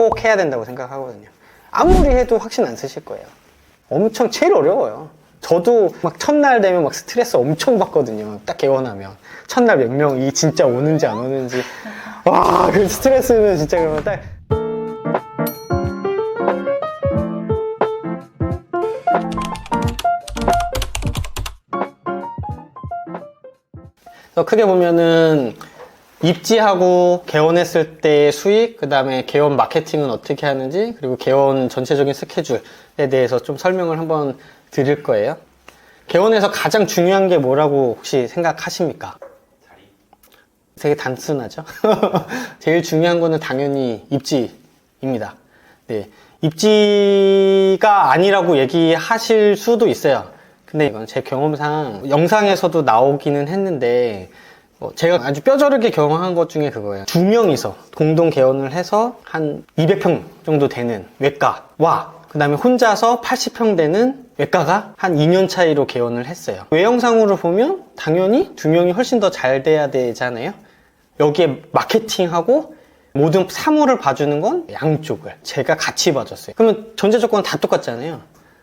꼭 해야 된다고 생각하거든요. 아무리 해도 확신 안 쓰실 거예요. 엄청 제일 어려워요. 저도 막 첫날 되면 막 스트레스 엄청 받거든요. 딱 개원하면 첫날 몇 명이 진짜 오는지 안 오는지, 와, 그 스트레스는 진짜 그러면 딱. 크게 보면은 입지하고 개원했을 때의 수익, 그 다음에 개원 마케팅은 어떻게 하는지, 그리고 개원 전체적인 스케줄에 대해서 좀 설명을 한번 드릴 거예요. 개원에서 가장 중요한 게 뭐라고 혹시 생각하십니까? 되게 단순하죠? 제일 중요한 거는 당연히 입지입니다. 네. 입지가 아니라고 얘기하실 수도 있어요. 근데 이건 제 경험상 영상에서도 나오기는 했는데, 제가 아주 뼈저리게 경험한 것 중에 그거예요. 2명이서 공동 개원을 해서 한 200평 정도 되는 외과와 그 다음에 혼자서 80평 되는 외과가 한 2년 차이로 개원을 했어요. 외형상으로 보면 당연히 2명이 훨씬 더 잘 돼야 되잖아요. 여기에 마케팅하고 모든 사무를 봐주는 건 양쪽을 제가 같이 봐줬어요. 그러면 전제 조건은 다 똑같잖아요.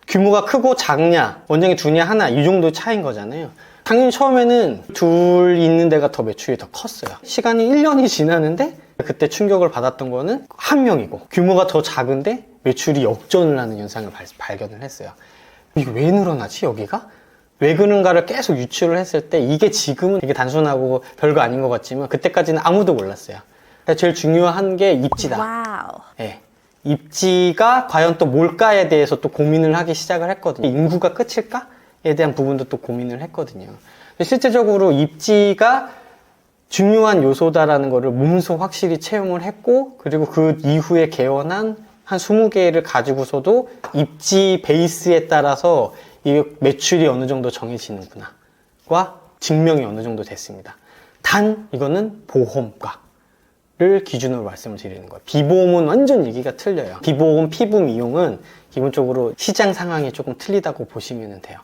규모가 크고 작냐, 원장이 두냐 하나, 이 정도 차이인 거잖아요. 당연히 처음에는 둘 있는 데가 더 매출이 더 컸어요. 시간이 1년이 지나는데 그때 충격을 받았던 거는 한 명이고 규모가 더 작은데 매출이 역전을 하는 현상을 발견을 했어요. 이게 왜 늘어나지 여기가? 왜 그런가를 계속 유추를 했을 때 이게 지금은 되게 단순하고 별거 아닌 것 같지만 그때까지는 아무도 몰랐어요. 제일 중요한 게 입지다. 와우. 네. 입지가 과연 또 뭘까에 대해서 또 고민을 하기 시작을 했거든요. 인구가 끝일까에 대한 부분도 또 고민을 했거든요. 실제적으로 입지가 중요한 요소다라는 거를 몸소 확실히 체험을 했고, 그리고 그 이후에 개원한 한 20개를 가지고서도 입지 베이스에 따라서 이 매출이 어느 정도 정해지는구나와 증명이 어느 정도 됐습니다. 단 이거는 보험가를 기준으로 말씀을 드리는 거예요. 비보험은 완전 얘기가 틀려요. 비보험, 피부 미용은 기본적으로 시장 상황이 조금 틀리다고 보시면 돼요.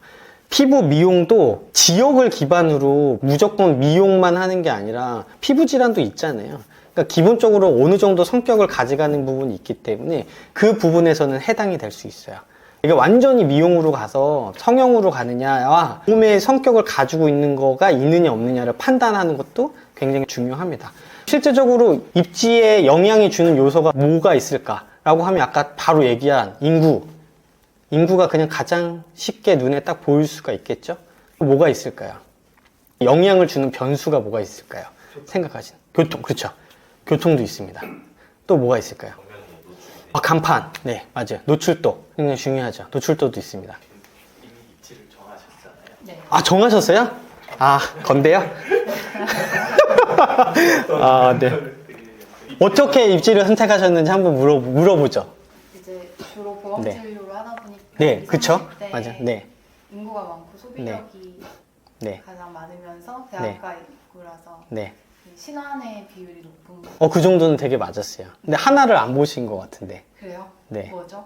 피부 미용도 지역을 기반으로 무조건 미용만 하는 게 아니라 피부 질환도 있잖아요. 그러니까 기본적으로 어느 정도 성격을 가져가는 부분이 있기 때문에 그 부분에서는 해당이 될 수 있어요. 이게 완전히 미용으로 가서 성형으로 가느냐와 몸의 성격을 가지고 있는 거가 있느냐 없느냐를 판단하는 것도 굉장히 중요합니다. 실제적으로 입지에 영향이 주는 요소가 뭐가 있을까라고 하면 아까 바로 얘기한 인구가 그냥 가장 쉽게 눈에 딱 보일 수가 있겠죠? 뭐가 있을까요? 영향을 주는 변수가 뭐가 있을까요? 생각하시는. 교통, 그렇죠. 교통도 있습니다. 또 뭐가 있을까요? 간판. 네, 맞아요. 노출도. 굉장히 중요하죠. 노출도도 있습니다. 이미 입지를 정하셨잖아요. 네. 아, 정하셨어요? 아, 건대요? 아, 네. 어떻게 입지를 선택하셨는지 한번 물어보죠. 이제 주로 보험 네. 진료를 하다 보니까 네, 그쵸? 때 맞아요. 네. 인구가 많고 소비력이 네. 가장 많으면서 대학가 인구라서 네. 신환의 비율이 높은 거. 그 정도는 되게 맞았어요. 근데 하나를 안 보신 것 같은데. 그래요? 네. 뭐죠?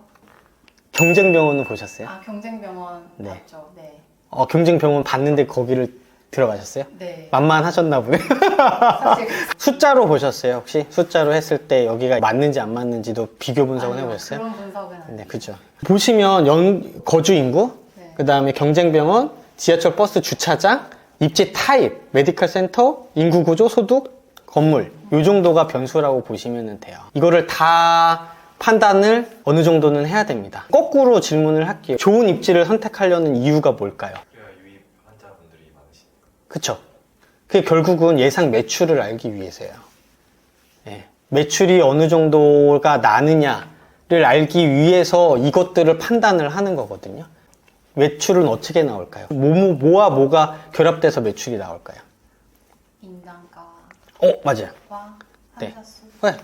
경쟁병원은 보셨어요? 아, 경쟁병원 네. 맞죠? 네. 경쟁병원 봤는데 거기를 들어가셨어요? 네. 만만하셨나 보네. 사실 숫자로 보셨어요, 혹시? 숫자로 했을 때 여기가 맞는지 안 맞는지도 비교 분석은 아니요, 해보셨어요? 그런 분석은 안 네, 해요. 그죠. 보시면 거주 인구, 네. 그 다음에 경쟁병원, 지하철 버스 주차장, 입지 타입, 메디컬 센터, 인구 구조, 소득, 건물, 요 정도가 변수라고 보시면 돼요. 이거를 다 판단을 어느 정도는 해야 됩니다. 거꾸로 질문을 할게요. 좋은 입지를 선택하려는 이유가 뭘까요? 유입 환자분들이 많으시니까. 그쵸? 그게 결국은 예상 매출을 알기 위해서예요. 예. 매출이 어느 정도가 나느냐를 알기 위해서 이것들을 판단을 하는 거거든요. 매출은 어떻게 나올까요? 뭐와 뭐가 결합돼서 매출이 나올까요? 인당가와 맞아요. 네. 환자 수. 네.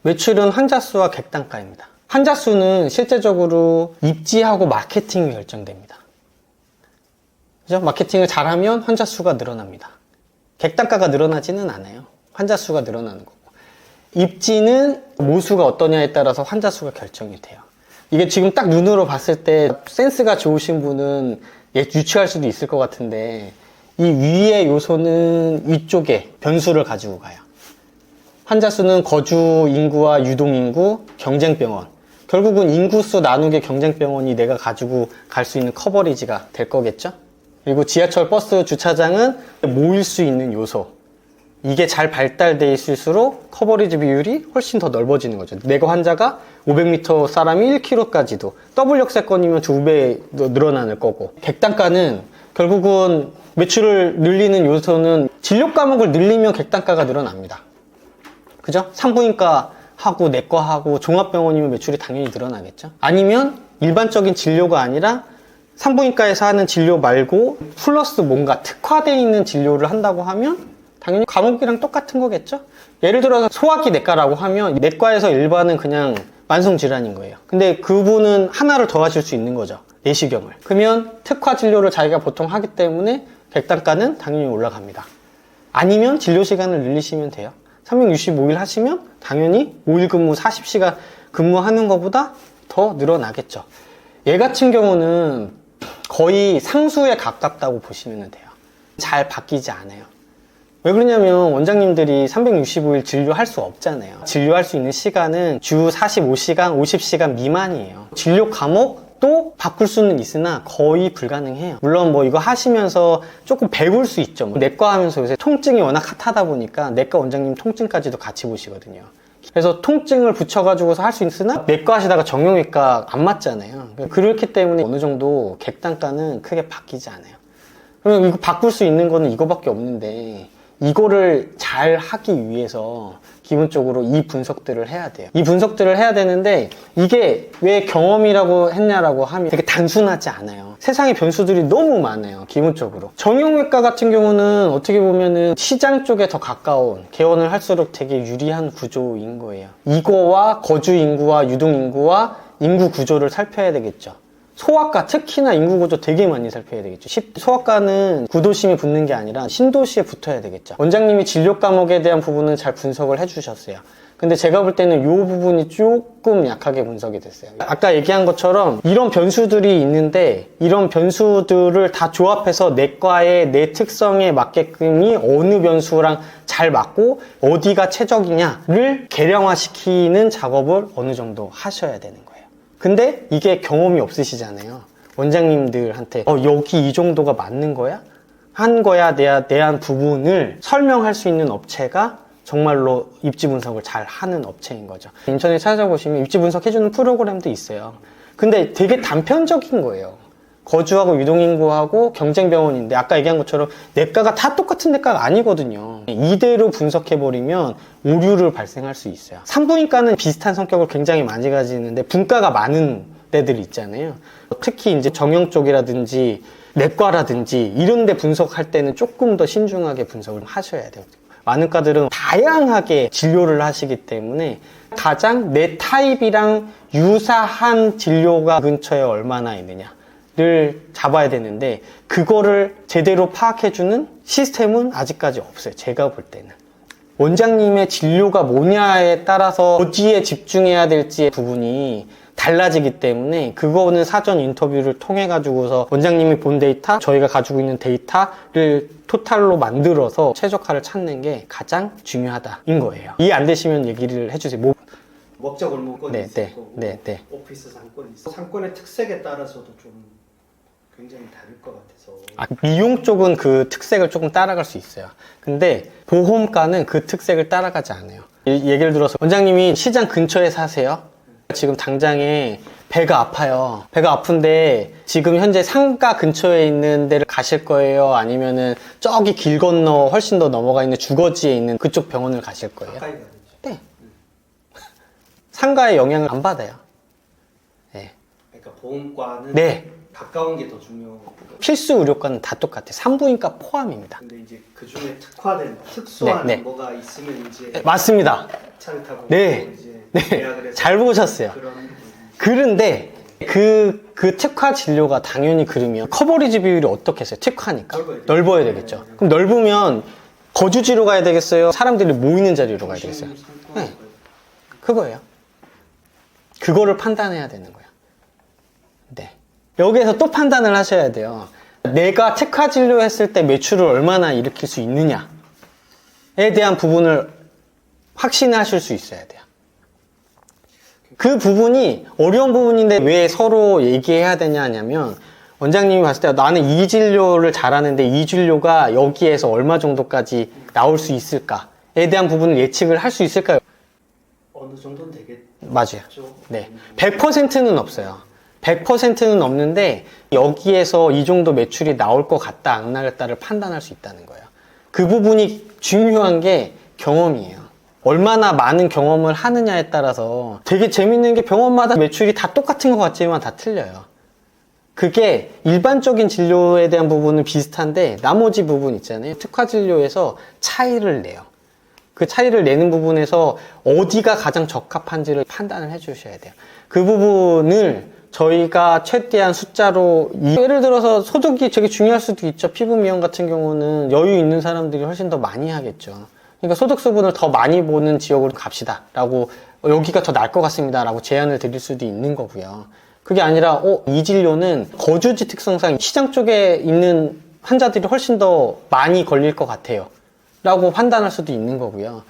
매출은 환자 수와 객단가입니다. 환자 수는 실제적으로 입지하고 마케팅이 결정됩니다. 그죠? 마케팅을 잘하면 환자 수가 늘어납니다. 객단가가 늘어나지는 않아요. 환자 수가 늘어나는 거고. 입지는 모수가 어떠냐에 따라서 환자 수가 결정이 돼요. 이게 지금 딱 눈으로 봤을 때 센스가 좋으신 분은 유추할 수도 있을 것 같은데, 이 위의 요소는 위쪽에 변수를 가지고 가요. 환자 수는 거주 인구와 유동 인구, 경쟁병원. 결국은 인구수 나누기 경쟁병원이 내가 가지고 갈 수 있는 커버리지가 될 거겠죠? 그리고 지하철 버스 주차장은 모일 수 있는 요소. 이게 잘 발달되어 있을수록 커버리지 비율이 훨씬 더 넓어지는 거죠. 내가 환자가 500m 사람이 1km까지도 더블 역세권이면 2배 늘어나는 거고, 객단가는 결국은 매출을 늘리는 요소는 진료 과목을 늘리면 객단가가 늘어납니다. 그죠? 산부인과 하고 내과 하고 종합병원이면 매출이 당연히 늘어나겠죠. 아니면 일반적인 진료가 아니라 산부인과에서 하는 진료 말고 플러스 뭔가 특화되어 있는 진료를 한다고 하면 당연히 과목이랑 똑같은 거겠죠? 예를 들어서 소화기 내과라고 하면 내과에서 일반은 그냥 만성질환인 거예요. 근데 그분은 하나를 더 하실 수 있는 거죠. 내시경을. 그러면 특화 진료를 자기가 보통 하기 때문에 객단가는 당연히 올라갑니다. 아니면 진료 시간을 늘리시면 돼요. 365일 하시면 당연히 5일 근무 40시간 근무하는 것보다 더 늘어나겠죠. 얘 같은 경우는 거의 상수에 가깝다고 보시면 돼요. 잘 바뀌지 않아요. 왜 그러냐면 원장님들이 365일 진료할 수 없잖아요. 진료할 수 있는 시간은 주 45시간, 50시간 미만이에요. 진료 과목도 바꿀 수는 있으나 거의 불가능해요. 물론 뭐 이거 하시면서 조금 배울 수 있죠. 뭐 내과 하면서 요새 통증이 워낙 핫하다 보니까 내과 원장님 통증까지도 같이 보시거든요. 그래서 통증을 붙여가지고서 할 수 있으나 내과 하시다가 정형외과 안 맞잖아요. 그렇기 때문에 어느 정도 객단가는 크게 바뀌지 않아요. 그러면 이거 바꿀 수 있는 거는 이거밖에 없는데 이거를 잘 하기 위해서 기본적으로 이 분석들을 해야 돼요. 이 분석들을 해야 되는데 이게 왜 경험이라고 했냐라고 하면 되게 단순하지 않아요. 세상에 변수들이 너무 많아요. 기본적으로 정형외과 같은 경우는 어떻게 보면은 시장 쪽에 더 가까운 개원을 할수록 되게 유리한 구조인 거예요. 이거와 거주 인구와 유동 인구와 인구 구조를 살펴야 되겠죠. 소아과 특히나 인구 구조 되게 많이 살펴야 되겠죠. 소아과는 구도심이 붙는 게 아니라 신도시에 붙어야 되겠죠. 원장님이 진료 과목에 대한 부분은 잘 분석을 해주셨어요. 근데 제가 볼 때는 이 부분이 조금 약하게 분석이 됐어요. 아까 얘기한 것처럼 이런 변수들이 있는데 이런 변수들을 다 조합해서 내과의 내 특성에 맞게끔이 어느 변수랑 잘 맞고 어디가 최적이냐를 계량화시키는 작업을 어느 정도 하셔야 되는 거예요. 근데 이게 경험이 없으시잖아요. 원장님들한테 여기 이 정도가 맞는 거야? 한 거야 대한 부분을 설명할 수 있는 업체가 정말로 입지 분석을 잘 하는 업체인 거죠. 인터넷 찾아보시면 입지 분석 해주는 프로그램도 있어요. 근데 되게 단편적인 거예요. 거주하고 유동인구하고 경쟁병원인데 아까 얘기한 것처럼 내과가 다 똑같은 내과가 아니거든요. 이대로 분석해버리면 오류를 발생할 수 있어요. 산부인과는 비슷한 성격을 굉장히 많이 가지는데 분과가 많은 데들 있잖아요. 특히 이제 정형 쪽이라든지 내과라든지 이런 데 분석할 때는 조금 더 신중하게 분석을 하셔야 돼요. 많은 과들은 다양하게 진료를 하시기 때문에 가장 내 타입이랑 유사한 진료가 근처에 얼마나 있느냐 를 잡아야 되는데 그거를 제대로 파악해주는 시스템은 아직까지 없어요. 제가 볼 때는 원장님의 진료가 뭐냐에 따라서 어디에 집중해야 될지의 부분이 달라지기 때문에 그거는 사전 인터뷰를 통해 가지고서 원장님이 본 데이터, 저희가 가지고 있는 데이터를 토탈로 만들어서 최적화를 찾는 게 가장 중요하다인 거예요. 이해 안 되시면 얘기를 해주세요. 목적 골목권이 네, 있을 네, 거고 네, 네. 오피스 상권이 있어. 상권의 특색에 따라서도 좀 굉장히 다를 것 같아서. 미용 쪽은 그 특색을 조금 따라갈 수 있어요. 근데 보험가는 그 특색을 따라가지 않아요. 예를 들어서 원장님이 시장 근처에 사세요. 지금 당장에 배가 아파요. 배가 아픈데 지금 현재 상가 근처에 있는 데를 가실 거예요? 아니면은 저기 길 건너 훨씬 더 넘어가 있는 주거지에 있는 그쪽 병원을 가실 거예요? 가까이 가야죠. 네. 상가의 영향을 안 받아요. 네. 그러니까 보험과는 네. 가까운 게 더 중요하고. 필수 의료과는 다 똑같아요. 산부인과 포함입니다. 근데 이제 그 중에 특화된 특수한 네, 네. 뭐가 있으면 이제 네, 맞습니다. 차를 타고 네. 이제 네. 계약을 해서 잘 보셨어요. 그런 부분이 그런데 그 특화 진료가 당연히 그러면 커버리지 비율이 어떻겠어요? 특화니까 넓어야 되겠죠. 그럼 넓으면 거주지로 가야 되겠어요? 사람들이 모이는 자리로 가야 되겠어요? 네. 그거예요. 그거를 판단해야 되는 거예요. 네. 여기에서 또 판단을 하셔야 돼요. 내가 특화 진료했을 때 매출을 얼마나 일으킬 수 있느냐에 대한 부분을 확신하실 수 있어야 돼요. 그 부분이 어려운 부분인데 왜 서로 얘기해야 되냐 하냐면, 원장님이 봤을 때 나는 이 진료를 잘하는데 이 진료가 여기에서 얼마 정도까지 나올 수 있을까에 대한 부분을 예측을 할 수 있을까요? 어느 정도는 되겠죠. 맞아요. 네. 100%는 없어요. 100%는 없는데 여기에서 이 정도 매출이 나올 것 같다, 안 나겠다를 판단할 수 있다는 거예요. 그 부분이 중요한 게 경험이에요. 얼마나 많은 경험을 하느냐에 따라서 되게 재밌는 게 병원마다 매출이 다 똑같은 것 같지만 다 틀려요. 그게 일반적인 진료에 대한 부분은 비슷한데 나머지 부분 있잖아요. 특화 진료에서 차이를 내요. 그 차이를 내는 부분에서 어디가 가장 적합한지를 판단을 해 주셔야 돼요. 그 부분을 저희가 최대한 숫자로 예를 들어서 소득이 되게 중요할 수도 있죠. 피부 미용 같은 경우는 여유 있는 사람들이 훨씬 더 많이 하겠죠. 그러니까 소득수분을 더 많이 보는 지역으로 갑시다 라고, 여기가 더 나을 것 같습니다 라고 제안을 드릴 수도 있는 거고요. 그게 아니라 이 진료는 거주지 특성상 시장 쪽에 있는 환자들이 훨씬 더 많이 걸릴 것 같아요 라고 판단할 수도 있는 거고요.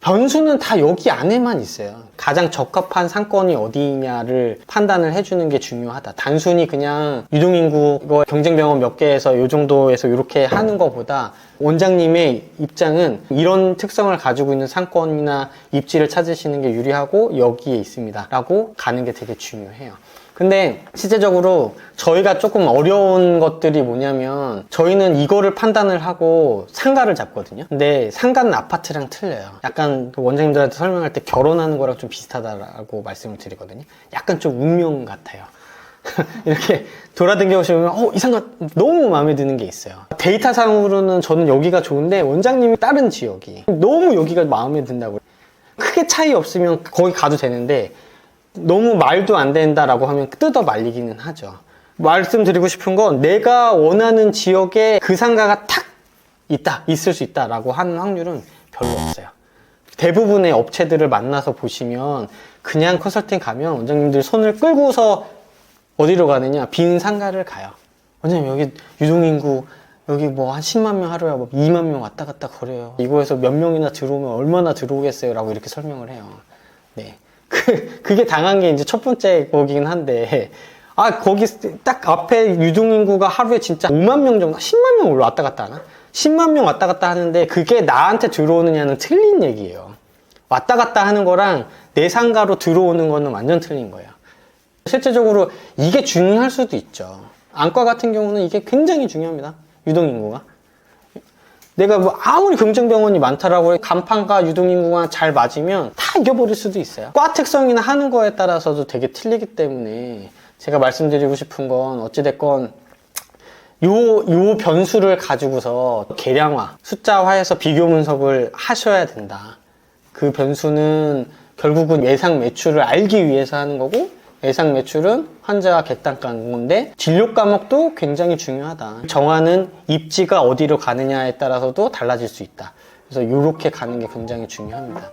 변수는 다 여기 안에만 있어요. 가장 적합한 상권이 어디냐를 판단을 해주는 게 중요하다. 단순히 그냥 유동인구 이거 경쟁병원 몇 개에서 요 정도에서 이렇게 하는 것보다 원장님의 입장은 이런 특성을 가지고 있는 상권이나 입지를 찾으시는 게 유리하고 여기에 있습니다 라고 가는 게 되게 중요해요. 근데 실제적으로 저희가 조금 어려운 것들이 뭐냐면, 저희는 이거를 판단을 하고 상가를 잡거든요. 근데 상가는 아파트랑 틀려요. 약간 원장님들한테 설명할 때 결혼하는 거랑 좀 비슷하다라고 말씀을 드리거든요. 약간 좀 운명 같아요. 이렇게 돌아다녀 보시면 이 상가 너무 마음에 드는 게 있어요. 데이터상으로는 저는 여기가 좋은데 원장님이 다른 지역이 너무 여기가 마음에 든다고. 크게 차이 없으면 거기 가도 되는데 너무 말도 안 된다라고 하면 뜯어 말리기는 하죠. 말씀드리고 싶은 건 내가 원하는 지역에 그 상가가 탁 있을 수 있다라고 하는 확률은 별로 없어요. 대부분의 업체들을 만나서 보시면 그냥 컨설팅 가면 원장님들 손을 끌고서 어디로 가느냐? 빈 상가를 가요. 원장님 여기 유동인구 여기 뭐 한 10만 명 하루에 뭐 2만 명 왔다 갔다 거려요. 이거에서 몇 명이나 들어오면 얼마나 들어오겠어요? 라고 이렇게 설명을 해요. 네. 그게 당한 게 이제 첫 번째 거긴 한데, 거기 딱 앞에 유동인구가 하루에 진짜 5만 명 정도, 10만 명 왔다 갔다 하나? 10만 명 왔다 갔다 하는데 그게 나한테 들어오느냐는 틀린 얘기예요. 왔다 갔다 하는 거랑 내 상가로 들어오는 거는 완전 틀린 거예요. 실제적으로 이게 중요할 수도 있죠. 안과 같은 경우는 이게 굉장히 중요합니다. 유동인구가. 내가 뭐 아무리 경쟁병원이 많다라고 해 간판과 유동인구가 잘 맞으면 다 이겨버릴 수도 있어요. 과 특성이나 하는 거에 따라서도 되게 틀리기 때문에 제가 말씀드리고 싶은 건 어찌됐건 요 변수를 가지고서 계량화, 숫자화해서 비교 분석을 하셔야 된다. 그 변수는 결국은 예상 매출을 알기 위해서 하는 거고, 예상 매출은 환자와 객단가인 건데 진료 과목도 굉장히 중요하다. 정하는 입지가 어디로 가느냐에 따라서도 달라질 수 있다. 그래서 이렇게 가는 게 굉장히 중요합니다.